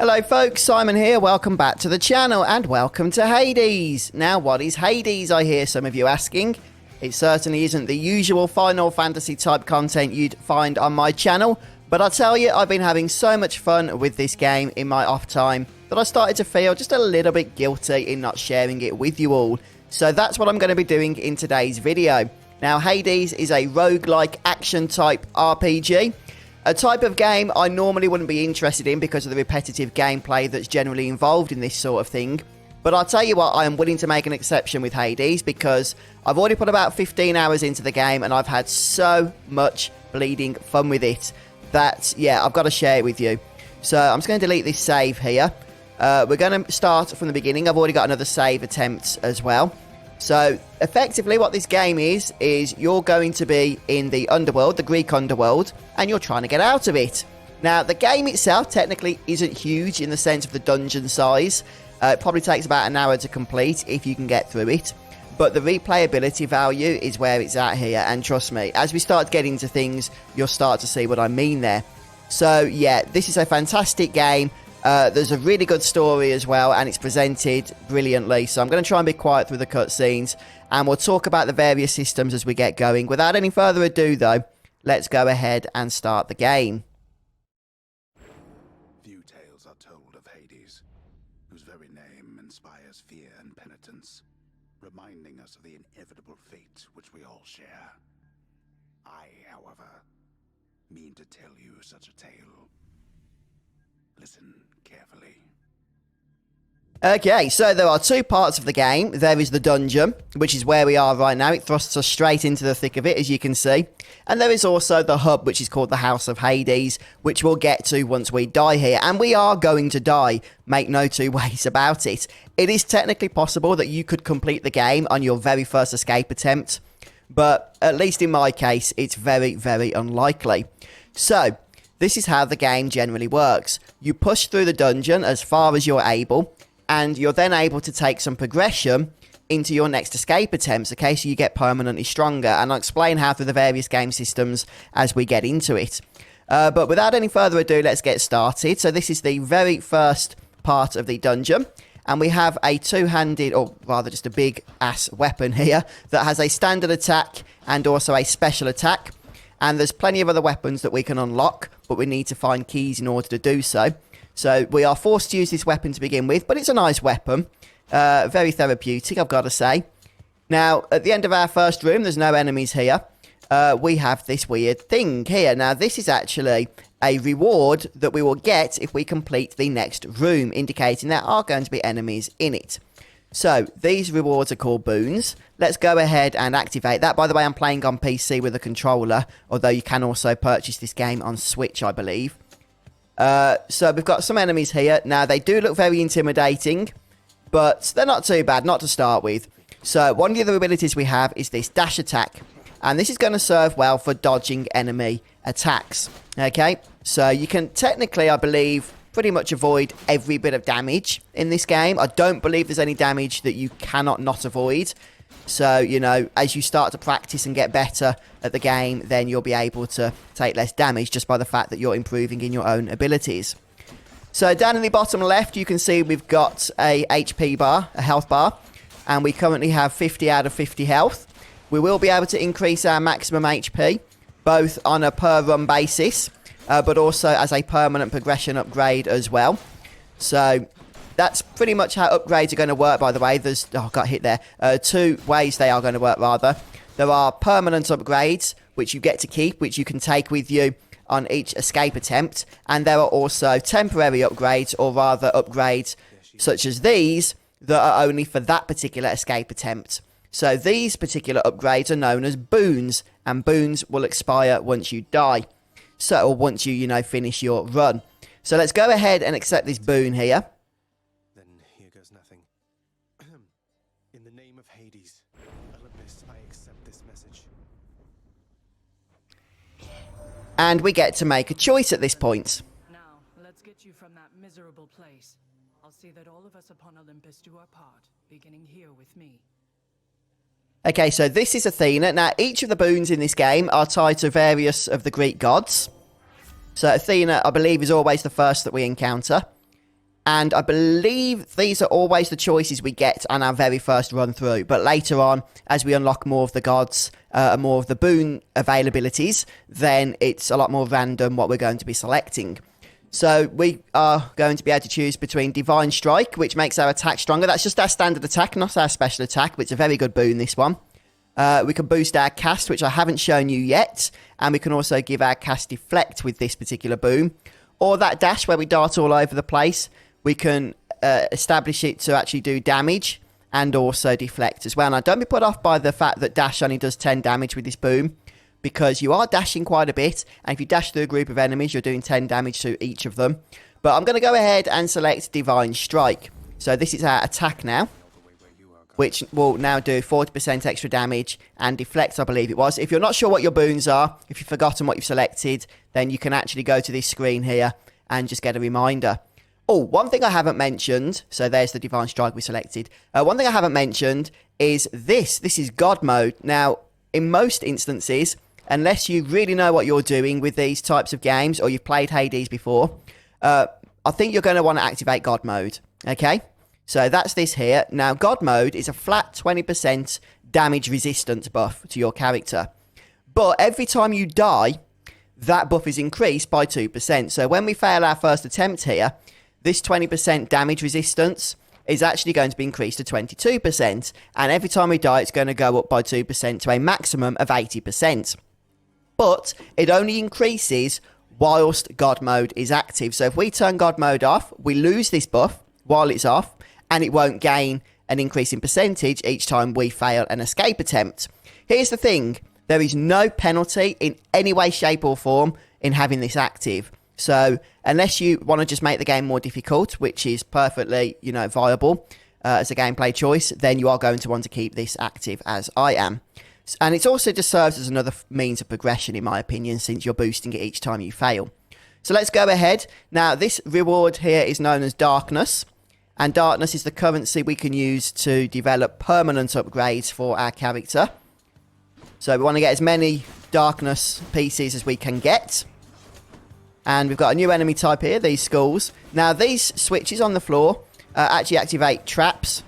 Hello folks, Simon here, welcome back to the channel and welcome to Hades. Now what is Hades, I hear some of you asking. It certainly isn't the usual Final Fantasy type content you'd find on my channel, but I tell you, I've been having so much fun with this game in my off time that I started to feel just a little bit guilty in not sharing it with you all. So that's what I'm going to be doing in today's video. Now Hades is a roguelike action type RPG. A type of game I normally wouldn't be interested in because of the repetitive gameplay that's generally involved in this sort of thing. But I'll tell you what, I am willing to make an exception with Hades because I've already put about 15 hours into the game and I've had so much bleeding fun with it that, yeah, I've got to share it with you. So I'm just going to delete this save here. We're going to start from the beginning. I've already got another save attempt as well. So effectively what this game is you're going to be in the underworld, the Greek underworld, and you're trying to get out of it. Now the game itself technically isn't huge in the sense of the dungeon size. It probably takes about an hour to complete if you can get through it. But the replayability value is where it's at here, and trust me, as we start getting into things, you'll start to see what I mean there. So yeah, this is a fantastic game. There's a really good story as well, and it's presented brilliantly. So I'm going to try and be quiet through the cutscenes, and we'll talk about the various systems as we get going. Without any further ado, though, let's go ahead and start the game. Few tales are told of Hades, whose very name inspires fear and penitence, reminding us of the inevitable fate which we all share. I, however, mean to tell you such a tale. Listen carefully. Okay, so there are two parts of the game. There is the dungeon, which is where we are right now. It thrusts us straight into the thick of it, as you can see. And there is also the hub, which is called the House of Hades, which we'll get to once we die here. And we are going to die. Make no two ways about it. It is technically possible that you could complete the game on your very first escape attempt. But at least in my case, it's very, very unlikely. So this is how the game generally works. You push through the dungeon as far as you're able, and you're then able to take some progression into your next escape attempts, okay, so you get permanently stronger, and I'll explain how through the various game systems as we get into it. But without any further ado, let's get started. So this is the very first part of the dungeon, and we have a two-handed, or rather just a big-ass weapon here, that has a standard attack and also a special attack. And there's plenty of other weapons that we can unlock, but we need to find keys in order to do so. So we are forced to use this weapon to begin with, but it's a nice weapon. Very therapeutic, I've got to say. Now, at the end of our first room, there's no enemies here. We have this weird thing here. Now, this is actually a reward that we will get if we complete the next room, indicating there are going to be enemies in it. So, these rewards are called Boons. Let's go ahead and activate that. By the way, I'm playing on PC with a controller, although you can also purchase this game on Switch, I believe. So, we've got some enemies here. Now, they do look very intimidating, but they're not too bad, not to start with. So, one of the other abilities we have is this dash attack. And this is going to serve well for dodging enemy attacks. Okay, so you can technically, I believe, pretty much avoid every bit of damage in this game. I don't believe there's any damage that you cannot not avoid. So, you know, as you start to practice and get better at the game, then you'll be able to take less damage just by the fact that you're improving in your own abilities. So down in the bottom left, you can see we've got a HP bar, a health bar, and we currently have 50 out of 50 health. We will be able to increase our maximum HP, both on a per run basis, but also as a permanent progression upgrade as well. So that's pretty much how upgrades are going to work, by the way. There's, oh, got hit there. Two ways they are going to work, rather. There are permanent upgrades, which you get to keep, which you can take with you on each escape attempt. And there are also temporary upgrades, or rather upgrades such as these, that are only for that particular escape attempt. So these particular upgrades are known as Boons, and Boons will expire once you die. So, or once you, finish your run. So let's go ahead and accept this boon here. Then here goes nothing. In the name of Hades, Olympus, I accept this message. And we get to make a choice at this point. Now, let's get you from that miserable place. I'll see that all of us upon Olympus do our part, beginning here with me. Okay, so this is Athena. Now, each of the boons in this game are tied to various of the Greek gods. So Athena, I believe, is always the first that we encounter. And I believe these are always the choices we get on our very first run through. But later on, as we unlock more of the gods and more of the boon availabilities, then it's a lot more random what we're going to be selecting. So we are going to be able to choose between Divine Strike, which makes our attack stronger. That's just our standard attack, not our special attack, but it's a very good boon, this one. We can boost our cast, which I haven't shown you yet. And we can also give our cast Deflect with this particular boon. Or that dash where we dart all over the place. We can establish it to actually do damage and also deflect as well. Now, don't be put off by the fact that dash only does 10 damage with this boom, because you are dashing quite a bit. And if you dash through a group of enemies, you're doing 10 damage to each of them. But I'm going to go ahead and select Divine Strike. So this is our attack now, which will now do 40% extra damage and deflect, I believe it was. If you're not sure what your boons are, if you've forgotten what you've selected, then you can actually go to this screen here and just get a reminder. Oh, one thing I haven't mentioned, so there's the Divine Strike we selected. One thing I haven't mentioned is this. This is God mode. Now, in most instances, unless you really know what you're doing with these types of games or you've played Hades before, I think you're going to want to activate God mode, okay? So that's this here. Now, God mode is a flat 20% damage resistance buff to your character. But every time you die, that buff is increased by 2%. So when we fail our first attempt here, this 20% damage resistance is actually going to be increased to 22%. And every time we die, it's going to go up by 2% to a maximum of 80%. But it only increases whilst God mode is active. So if we turn God mode off, we lose this buff while it's off, and it won't gain an increase in percentage each time we fail an escape attempt. Here's the thing. There is no penalty in any way, shape or form in having this active. So unless you want to just make the game more difficult, which is perfectly, viable as a gameplay choice, then you are going to want to keep this active as I am. And it also just serves as another means of progression, in my opinion, since you're boosting it each time you fail. So let's go ahead. Now, this reward here is known as Darkness. And Darkness is the currency we can use to develop permanent upgrades for our character. So we want to get as many Darkness pieces as we can get. And we've got a new enemy type here, these skulls. Now, these switches on the floor actually activate traps,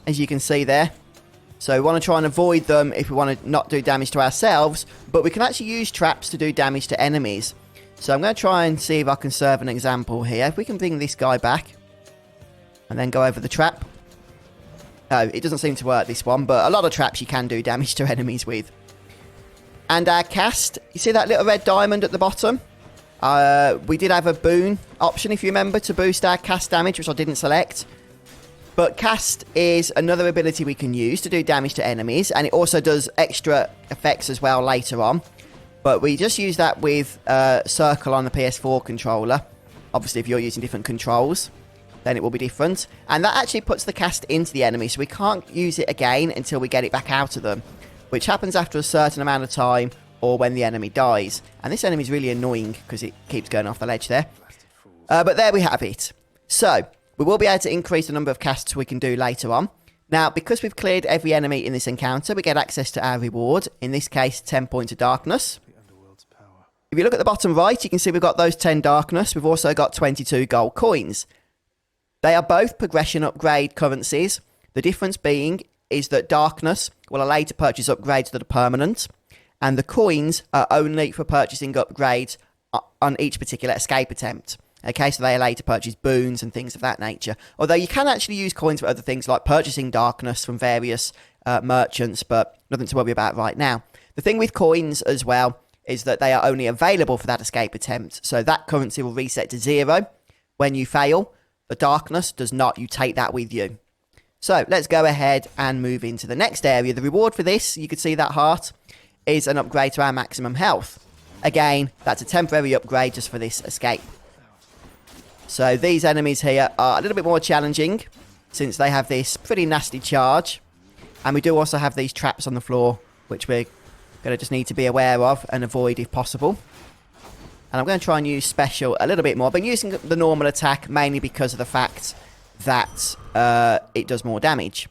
as you can see there. So we want to try and avoid them if we want to not do damage to ourselves. But we can actually use traps to do damage to enemies. So I'm going to try and see if I can serve an example here. If we can bring this guy back and then go over the trap. Oh, it doesn't seem to work, this one. But a lot of traps you can do damage to enemies with. And our cast, you see that little red diamond at the bottom? We did have a boon option, if you remember, to boost our cast damage, which I didn't select. But cast is another ability we can use to do damage to enemies, and it also does extra effects as well later on. But we just use that with circle on the PS4 controller. Obviously, if you're using different controls, then it will be different. And that actually puts the cast into the enemy, so we can't use it again until we get it back out of them, which happens after a certain amount of time or when the enemy dies. And this enemy is really annoying because it keeps going off the ledge there. But there we have it. So, we will be able to increase the number of casts we can do later on. Now, because we've cleared every enemy in this encounter, we get access to our reward. In this case, 10 points of darkness. If you look at the bottom right, you can see we've got those 10 darkness. We've also got 22 gold coins. They are both progression upgrade currencies. The difference being is that darkness will allow you to purchase upgrades that are permanent. And the coins are only for purchasing upgrades on each particular escape attempt. Okay, so they allow you to purchase boons and things of that nature. Although you can actually use coins for other things like purchasing darkness from various merchants, but nothing to worry about right now. The thing with coins as well is that they are only available for that escape attempt. So that currency will reset to 0 when you fail. The darkness does not. You take that with you. So let's go ahead and move into the next area. The reward for this, you can see that heart, is an upgrade to our maximum health. Again, that's a temporary upgrade just for this escape. So these enemies here are a little bit more challenging since they have this pretty nasty charge. And we do also have these traps on the floor, which we're going to just need to be aware of and avoid if possible. And I'm going to try and use special a little bit more. I've been using the normal attack mainly because of the fact that it does more damage.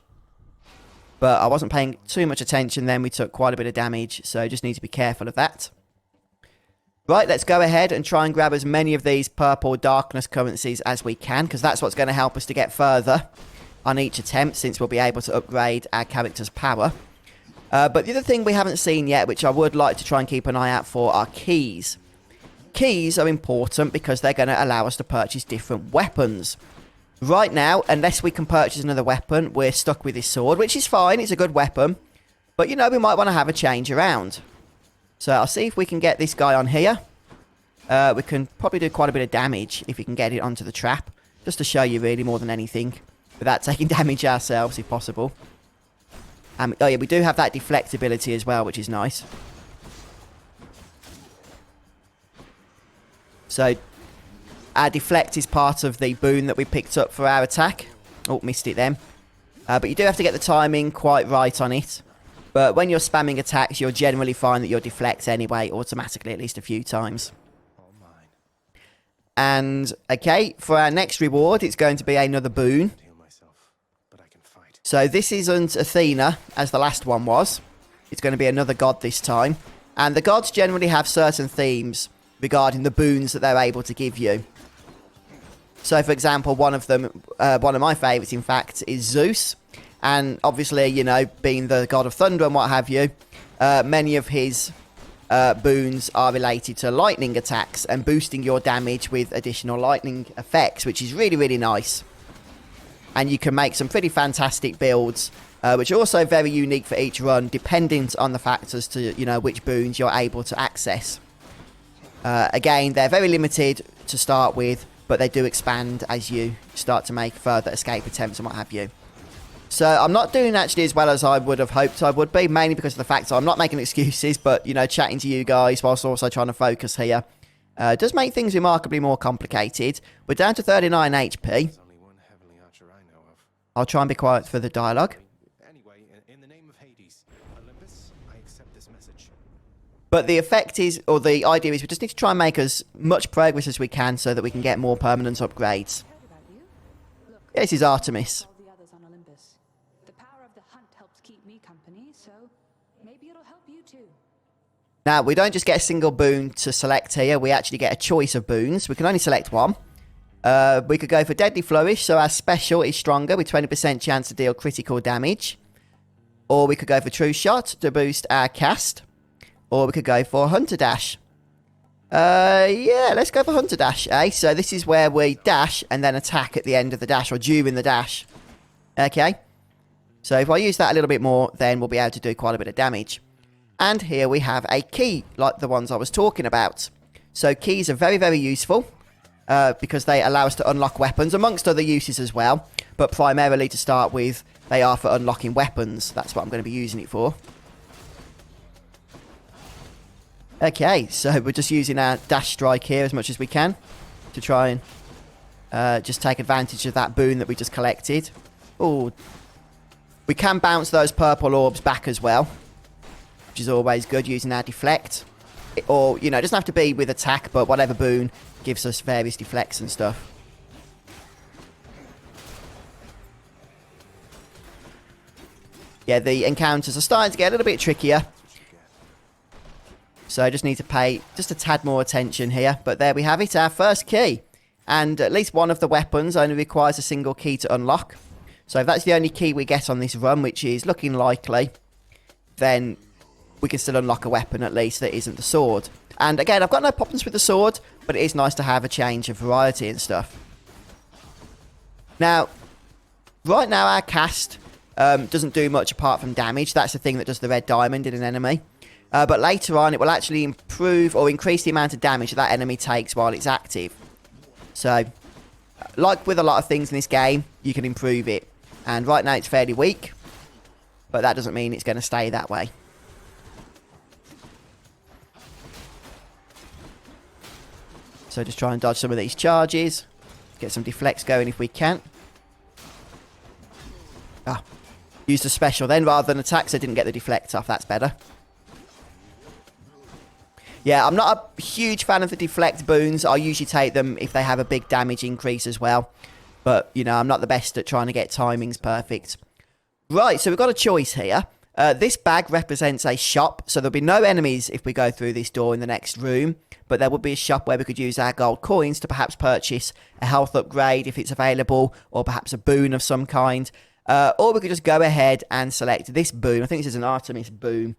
But I wasn't paying too much attention then. We took quite a bit of damage, so just need to be careful of that. Right, let's go ahead and try and grab as many of these purple darkness currencies as we can, because that's what's going to help us to get further on each attempt, since we'll be able to upgrade our character's power. But the other thing we haven't seen yet, which I would like to try and keep an eye out for, are keys. Keys are important because they're going to allow us to purchase different weapons. Right now, unless we can purchase another weapon, we're stuck with this sword, which is fine, it's a good weapon. But, you know, we might want to have a change around. So I'll see if we can get this guy on here. We can probably do quite a bit of damage if we can get it onto the trap. Just to show you really more than anything. Without taking damage ourselves if possible. Oh yeah, we do have that deflect ability as well, which is nice. So our deflect is part of the boon that we picked up for our attack. Oh, missed it then. But you do have to get the timing quite right on it. But when you're spamming attacks, you'll generally find that you'll deflect anyway, automatically at least a few times. And, okay, for our next reward, it's going to be another boon. So this isn't Athena, as the last one was. It's going to be another god this time. And the gods generally have certain themes regarding the boons that they're able to give you. So, for example, one of my favourites, in fact, is Zeus. And obviously, you know, being the god of thunder and what have you, many of his boons are related to lightning attacks and boosting your damage with additional lightning effects, which is really, really nice. And you can make some pretty fantastic builds, which are also very unique for each run, dependent on the factors to, you know, which boons you're able to access. Again, they're very limited to start with, but they do expand as you start to make further escape attempts and what have you. So I'm not doing actually as well as I would have hoped I would be, mainly because of the fact that I'm not making excuses, but, you know, chatting to you guys whilst also trying to focus here does make things remarkably more complicated. We're down to 39 HP. I'll try and be quiet for the dialogue. Anyway, in the name of Hades, Olympus, I accept this message. But the effect is, or the idea is, we just need to try and make as much progress as we can so that we can get more permanent upgrades. Yeah, this is Artemis. Now, we don't just get a single boon to select here. We actually get a choice of boons. We can only select one. We could go for Deadly Flourish, so our special is stronger with 20% chance to deal critical damage. Or we could go for True Shot to boost our cast. Or we could go for Hunter Dash. Yeah, let's go for Hunter Dash, eh? So this is where we dash and then attack at the end of the dash, or during the dash. Okay. So if I use that a little bit more, then we'll be able to do quite a bit of damage. And here we have a key, like the ones I was talking about. So keys are very, very useful. Because they allow us to unlock weapons, amongst other uses as well. But primarily to start with, they are for unlocking weapons. That's what I'm going to be using it for. Okay, so we're just using our dash strike here as much as we can to try and just take advantage of that boon that we just collected. Oh, we can bounce those purple orbs back as well, which is always good using our deflect. Or, you know, it doesn't have to be with attack, but whatever boon gives us various deflects and stuff. Yeah, the encounters are starting to get a little bit trickier. So I just need to pay just a tad more attention here. But there we have it, our first key. And at least one of the weapons only requires a single key to unlock. So if that's the only key we get on this run, which is looking likely, then we can still unlock a weapon at least that isn't the sword. And again, I've got no problems with the sword, but it is nice to have a change of variety and stuff. Now, right now our cast doesn't do much apart from damage. That's the thing that does the red diamond in an enemy. But later on, it will actually improve or increase the amount of damage that enemy takes while it's active. So, like with a lot of things in this game, you can improve it. And right now it's fairly weak, but that doesn't mean it's going to stay that way. So just try and dodge some of these charges. Get some deflects going if we can. Ah, used a special then rather than attack, so I didn't get the deflect off. That's better. Yeah, I'm not a huge fan of the deflect boons. I usually take them if they have a big damage increase as well. But, you know, I'm not the best at trying to get timings perfect. Right, so we've got a choice here. This bag represents a shop, so there'll be no enemies if we go through this door in the next room, but there will be a shop where we could use our gold coins to perhaps purchase a health upgrade if it's available, or perhaps a boon of some kind, or we could just go ahead and select this boon. I think this is an Artemis boon.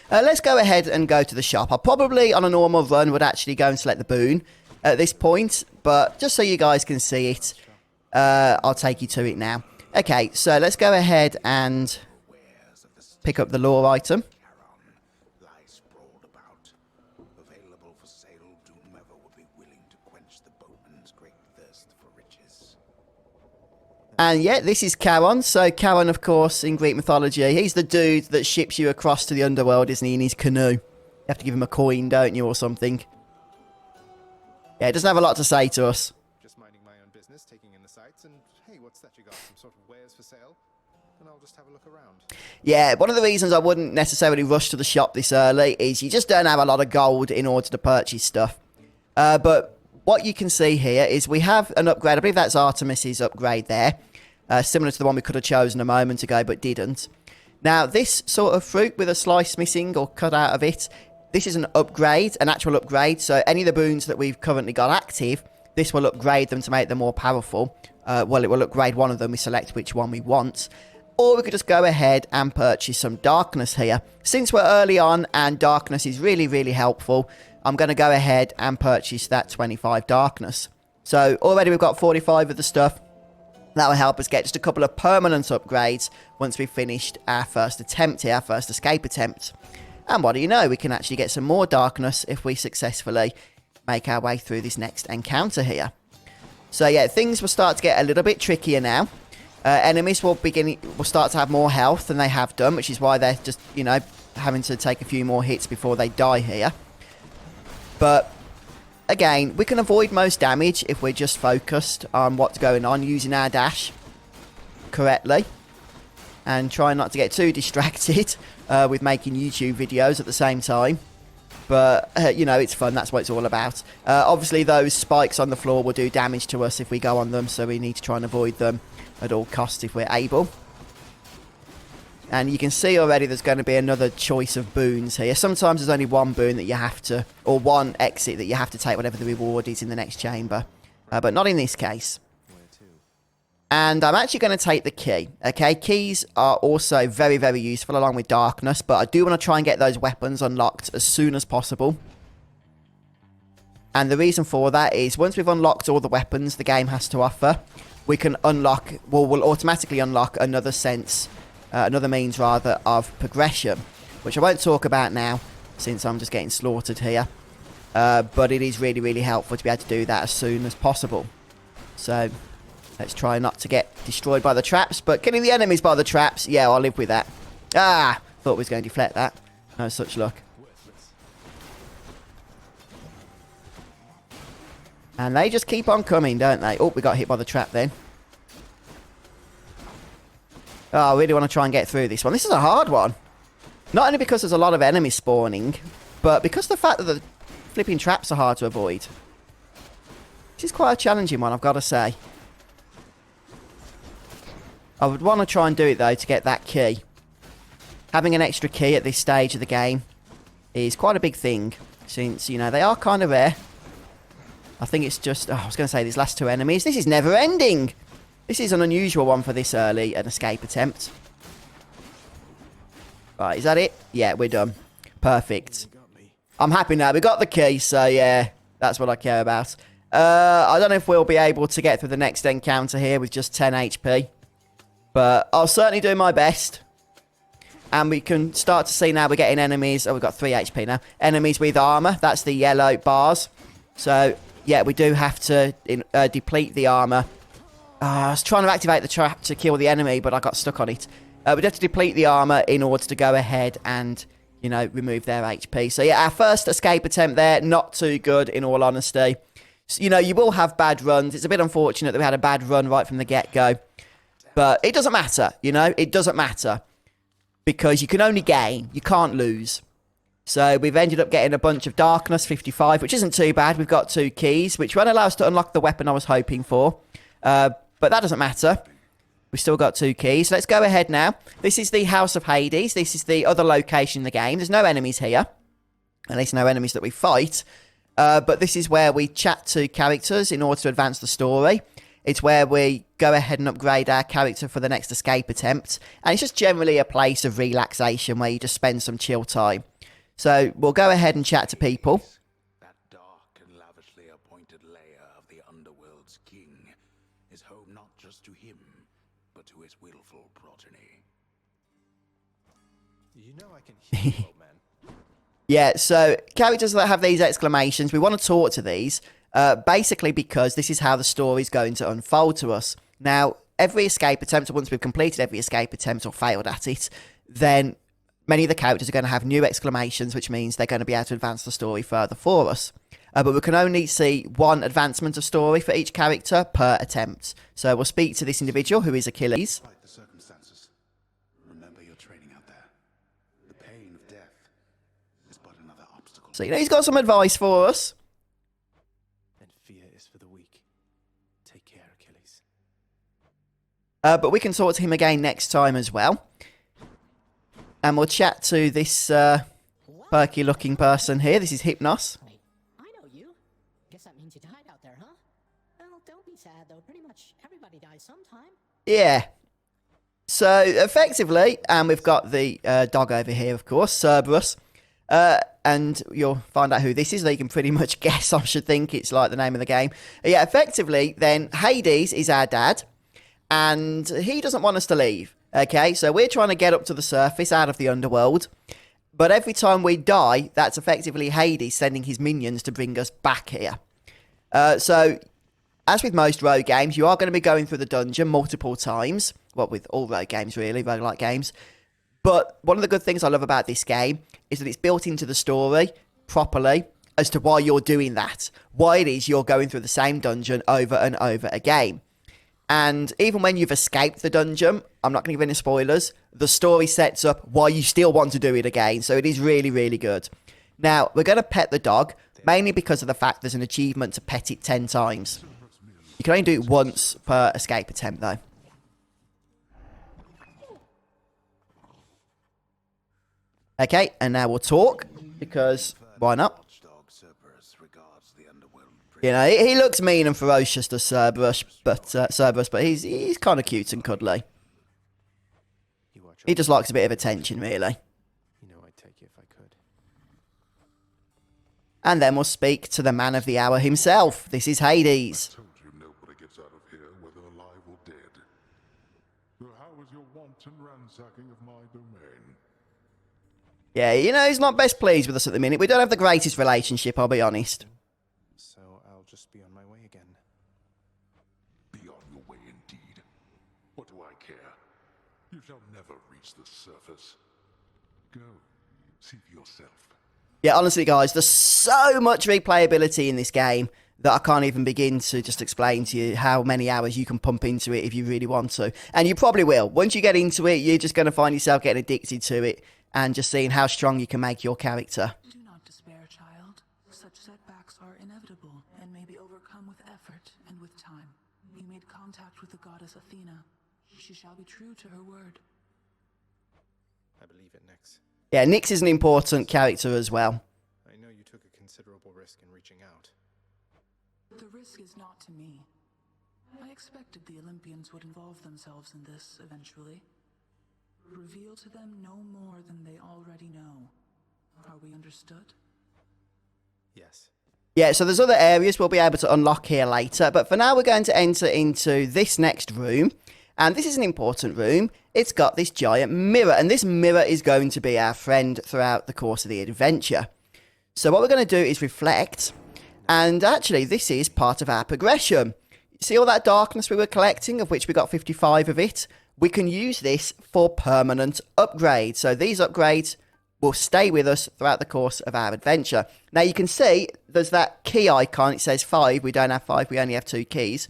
Let's go ahead and go to the shop. I probably, on a normal run, would actually go and select the boon at this point, but just so you guys can see it, I'll take you to it now. Okay, so let's go ahead and pick up the lore item. Lies sprawled about, available for sale to whomever would be willing to quench the boatman's great thirst for riches. And yeah, this is Charon. So Charon, of course, in Greek mythology, he's the dude that ships you across to the underworld, isn't he, in his canoe? You have to give him a coin, don't you, or something? Yeah, it doesn't have a lot to say to us. Just minding my own business, taking in the sights, and hey, what's that you got? Some sort of wares for sale? And I'll just have a look around. Yeah, one of the reasons I wouldn't necessarily rush to the shop this early is you just don't have a lot of gold in order to purchase stuff. But what you can see here is we have an upgrade. I believe that's Artemis's upgrade there. Similar to the one we could have chosen a moment ago, but didn't. Now, this sort of fruit with a slice missing or cut out of it, this is an upgrade, an actual upgrade. So any of the boons that we've currently got active, this will upgrade them to make them more powerful. Well, it will upgrade one of them. We select which one we want. Or we could just go ahead and purchase some darkness here. Since we're early on and darkness is really, really helpful, I'm going to go ahead and purchase that 25 darkness. So already we've got 45 of the stuff. That will help us get just a couple of permanent upgrades once we've finished our first attempt here, our first escape attempt. And what do you know, we can actually get some more darkness if we successfully make our way through this next encounter here. So yeah, things will start to get a little bit trickier now. Enemies will start to have more health than they have done, which is why they're just, you know, having to take a few more hits before they die here. But again, we can avoid most damage if we're just focused on what's going on, using our dash correctly, and trying not to get too distracted with making YouTube videos at the same time. But, you know, it's fun. That's what it's all about. Obviously, those spikes on the floor will do damage to us if we go on them, so we need to try and avoid them at all costs if we're able. And you can see already there's going to be another choice of boons here. Sometimes there's only one boon that you have to, or one exit that you have to take, whatever the reward is in the next chamber. But not in this case. And I'm actually going to take the key. Okay, keys are also very, very useful along with darkness, but I do want to try and get those weapons unlocked as soon as possible. And the reason for that is once we've unlocked all the weapons the game has to offer, we can unlock, well, we'll automatically unlock another sense, another means rather, of progression, which I won't talk about now since I'm just getting slaughtered here. But it is really, really helpful to be able to do that as soon as possible. So let's try not to get destroyed by the traps, but killing the enemies by the traps, yeah, I'll live with that. Ah, thought we was going to deflect that. No such luck. And they just keep on coming, don't they? Oh, we got hit by the trap then. Oh, I really want to try and get through this one. This is a hard one. Not only because there's a lot of enemies spawning, but because of the fact that the flipping traps are hard to avoid. This is quite a challenging one, I've got to say. I would want to try and do it, though, to get that key. Having an extra key at this stage of the game is quite a big thing, since, you know, they are kind of rare. I think it's just, I was going to say these last two enemies. This is never ending. This is an unusual one for this early, an escape attempt. Right, is that it? Yeah, we're done. Perfect. I'm happy now. We got the key, so yeah, that's what I care about. I don't know if we'll be able to get through the next encounter here with just 10 HP. But I'll certainly do my best. And we can start to see now we're getting enemies. Oh, we've got 3 HP now. Enemies with armor. That's the yellow bars. So yeah, we do have to deplete the armor. I was trying to activate the trap to kill the enemy, but I got stuck on it. We'd have to deplete the armor in order to go ahead and, you know, remove their HP. So yeah, our first escape attempt there, not too good in all honesty. So, you know, you will have bad runs. It's a bit unfortunate that we had a bad run right from the get-go. But it doesn't matter, you know, it doesn't matter. Because you can only gain, you can't lose. So we've ended up getting a bunch of darkness, 55, which isn't too bad. We've got 2 keys, which won't allow us to unlock the weapon I was hoping for. But that doesn't matter. We've still got 2 keys. Let's go ahead now. This is the House of Hades. This is the other location in the game. There's no enemies here. At least no enemies that we fight. But this is where we chat to characters in order to advance the story. It's where we go ahead and upgrade our character for the next escape attempt. And it's just generally a place of relaxation where you just spend some chill time. So we'll go ahead and chat to people. That dark and lavishly appointed lair of the underworld's king is home not just to him, but to his willful progeny. You know I can hear you, old man. Yeah, so characters that have these exclamations, we want to talk to these. Basically because this is how the story is going to unfold to us. Now, every escape attempt, or once we've completed every escape attempt or failed at it, then many of the characters are going to have new exclamations, which means they're going to be able to advance the story further for us. But we can only see one advancement of story for each character per attempt. So we'll speak to this individual, who is Achilles. Despite the circumstances, remember your training out there. The pain of death is but another obstacle. So, he's got some advice for us. And fear is for the weak. Take care, Achilles. But we can talk to him again next time as well. And we'll chat to this perky looking person here. This is Hypnos. Wait, I know you. Guess that means you died out there, huh? Well, don't be sad, though. Pretty much everybody dies sometime. Yeah. So, effectively, and we've got the dog over here, of course, Cerberus. And you'll find out who this is. You can pretty much guess, I should think. It's like the name of the game. Yeah, effectively, then, Hades is our dad. And he doesn't want us to leave. Okay, so we're trying to get up to the surface out of the underworld. But every time we die, that's effectively Hades sending his minions to bring us back here. So, as with most rogue games, you are going to be going through the dungeon multiple times. Well, with all rogue games, really, roguelike games. But one of the good things I love about this game is that it's built into the story properly as to why you're doing that. Why it is you're going through the same dungeon over and over again. And even when you've escaped the dungeon, I'm not going to give any spoilers, the story sets up why you still want to do it again. So it is really, really good. Now, we're going to pet the dog, mainly because of the fact there's an achievement to pet it 10 times. You can only do it once per escape attempt, though. Okay, and now we'll talk, because why not? Watchdog Cerberus regards the underworld You know, he looks mean and ferocious to Cerberus, but he's kind of cute and cuddly. You watch He just likes a bit of attention, really. You know I'd take you if I could. And then we'll speak to the man of the hour himself. This is Hades. Told you nobody gets out of here, whether alive or dead. So how is your wanton ransacking of my domain? Yeah, you know, he's not best pleased with us at the minute. We don't have the greatest relationship, I'll be honest. So I'll just be on my way again. Be on your way indeed. What do I care? You shall never reach the surface. Go, see for yourself. Yeah, honestly, guys, there's so much replayability in this game that I can't even begin to just explain to you how many hours you can pump into it if you really want to. And you probably will. Once you get into it, you're just going to find yourself getting addicted to it and just seeing how strong you can make your character. Do not despair, child. Such setbacks are inevitable and may be overcome with effort and with time. You made contact with the goddess Athena. She shall be true to her word. I believe it, Nyx. Yeah, Nyx is an important character as well. I know you took a considerable risk in reaching out. The risk is not to me. I expected the Olympians would involve themselves in this eventually. Reveal to them no more than they already know. Are we understood? Yes. Yeah, so there's other areas we'll be able to unlock here later, but for now we're going to enter into this next room, and this is an important room. It's got this giant mirror, and this mirror is going to be our friend throughout the course of the adventure. So what we're going to do is reflect, and actually this is part of our progression. See all that darkness we were collecting, of which we got 55 of it? We can use this for permanent upgrades. So these upgrades will stay with us throughout the course of our adventure. Now you can see there's that key icon. It says 5. We don't have 5. We only have 2 keys.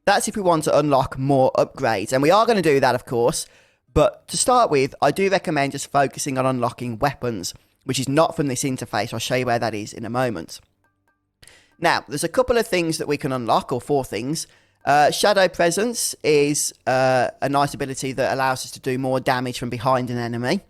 That's if we want to unlock more upgrades. And we are going to do that, of course. But to start with, I do recommend just focusing on unlocking weapons, which is not from this interface. I'll show you where that is in a moment. Now, there's a couple of things that we can unlock, or 4 things. Shadow Presence is a nice ability that allows us to do more damage from behind an enemy.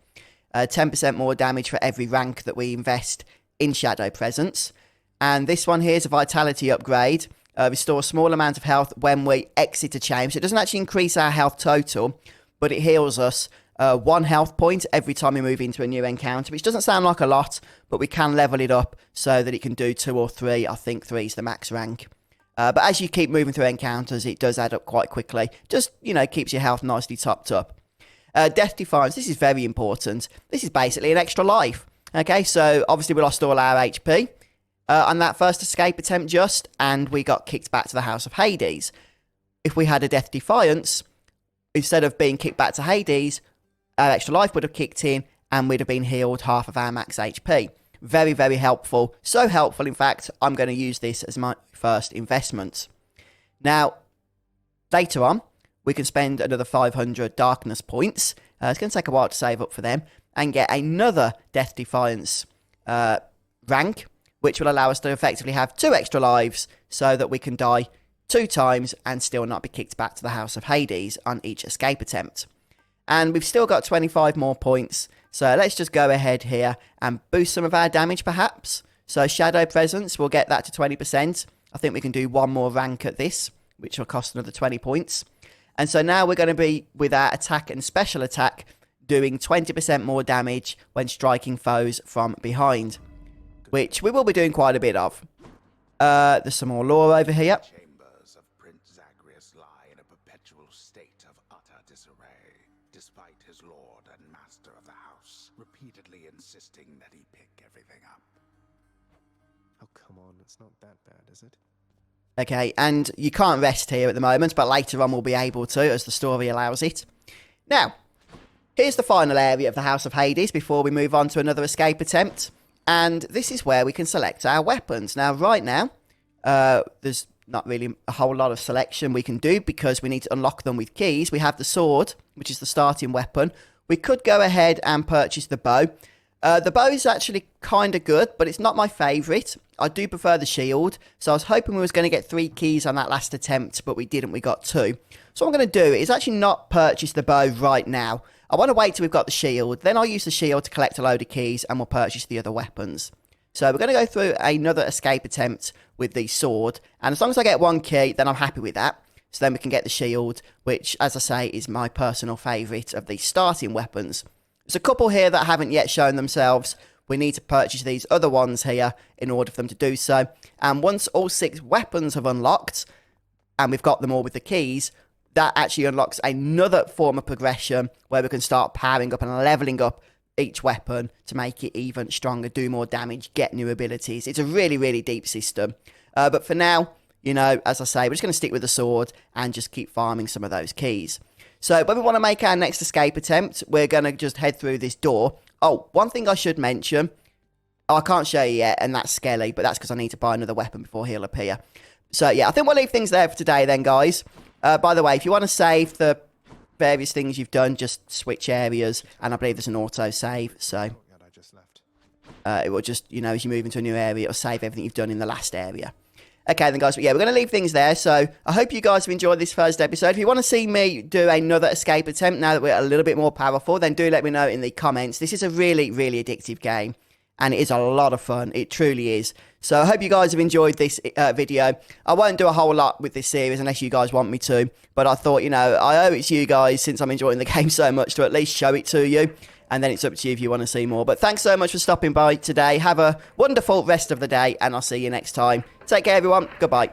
10% more damage for every rank that we invest in Shadow Presence. And this one here is a Vitality upgrade. Restore a small amount of health when we exit a chamber. So it doesn't actually increase our health total, but it heals us 1 health point every time we move into a new encounter, which doesn't sound like a lot, but we can level it up so that it can do 2 or 3. I think 3 is the max rank. But as you keep moving through encounters, it does add up quite quickly. Just, keeps your health nicely topped up. Death Defiance, this is very important. This is basically an extra life. Okay, so obviously we lost all our HP on that first escape attempt and we got kicked back to the House of Hades. If we had a Death Defiance, instead of being kicked back to Hades, our extra life would have kicked in and we'd have been healed half of our max HP. Very, very helpful. So helpful, in fact, I'm going to use this as my first investment. Now, later on, we can spend another 500 darkness points. It's going to take a while to save up for them. And get another Death Defiance rank, which will allow us to effectively have 2 extra lives so that we can die 2 times and still not be kicked back to the House of Hades on each escape attempt. And we've still got 25 more points. So let's just go ahead here and boost some of our damage perhaps. So Shadow Presence, we'll get that to 20%. I think we can do 1 more rank at this, which will cost another 20 points. And so now we're going to be, with our attack and special attack, doing 20% more damage when striking foes from behind, which we will be doing quite a bit of. There's some more lore over here. Chambers of Prince Zagreus lie in a perpetual state of utter disarray, despite his lord and master of the house repeatedly insisting that he pick everything up. Oh, come on, it's not that bad, is it? Okay, and you can't rest here at the moment, but later on we'll be able to, as the story allows it. Now, here's the final area of the House of Hades before we move on to another escape attempt. And this is where we can select our weapons. Now, right now, there's not really a whole lot of selection we can do because we need to unlock them with keys. We have the sword, which is the starting weapon. We could go ahead and purchase the bow. The bow is actually kind of good, but it's not my favourite. I do prefer the shield. So I was hoping we was going to get 3 keys on that last attempt, but we didn't. We got 2. So what I'm going to do is actually not purchase the bow right now. I want to wait till we've got the shield. Then I'll use the shield to collect a load of keys and we'll purchase the other weapons. So we're going to go through another escape attempt with the sword. And as long as I get 1 key, then I'm happy with that. So then we can get the shield, which, as I say, is my personal favourite of the starting weapons. There's a couple here that haven't yet shown themselves. We need to purchase these other ones here in order for them to do so. And once all 6 weapons have unlocked, and we've got them all with the keys, that actually unlocks another form of progression where we can start powering up and leveling up each weapon to make it even stronger, do more damage, get new abilities. It's a really, really deep system. But for now, as I say, we're just going to stick with the sword and just keep farming some of those keys. So when we want to make our next escape attempt, we're going to just head through this door. Oh, one thing I should mention. I can't show you yet, and that's Skelly, but that's because I need to buy another weapon before he'll appear. So yeah, I think we'll leave things there for today then, guys. By the way, if you want to save the various things you've done, just switch areas, and I believe there's an auto save, so I just left. it will just, as you move into a new area, it'll save everything you've done in the last area. Okay then, guys, but yeah, we're going to leave things there, so I hope you guys have enjoyed this first episode. If you want to see me do another escape attempt now that we're a little bit more powerful, then do let me know in the comments. This is a really, really addictive game, and it is a lot of fun. It truly is. So I hope you guys have enjoyed this video. I won't do a whole lot with this series unless you guys want me to, but I thought, I owe it to you guys, since I'm enjoying the game so much, to at least show it to you, and then it's up to you if you want to see more. But thanks so much for stopping by today. Have a wonderful rest of the day, and I'll see you next time. Take care, everyone. Goodbye.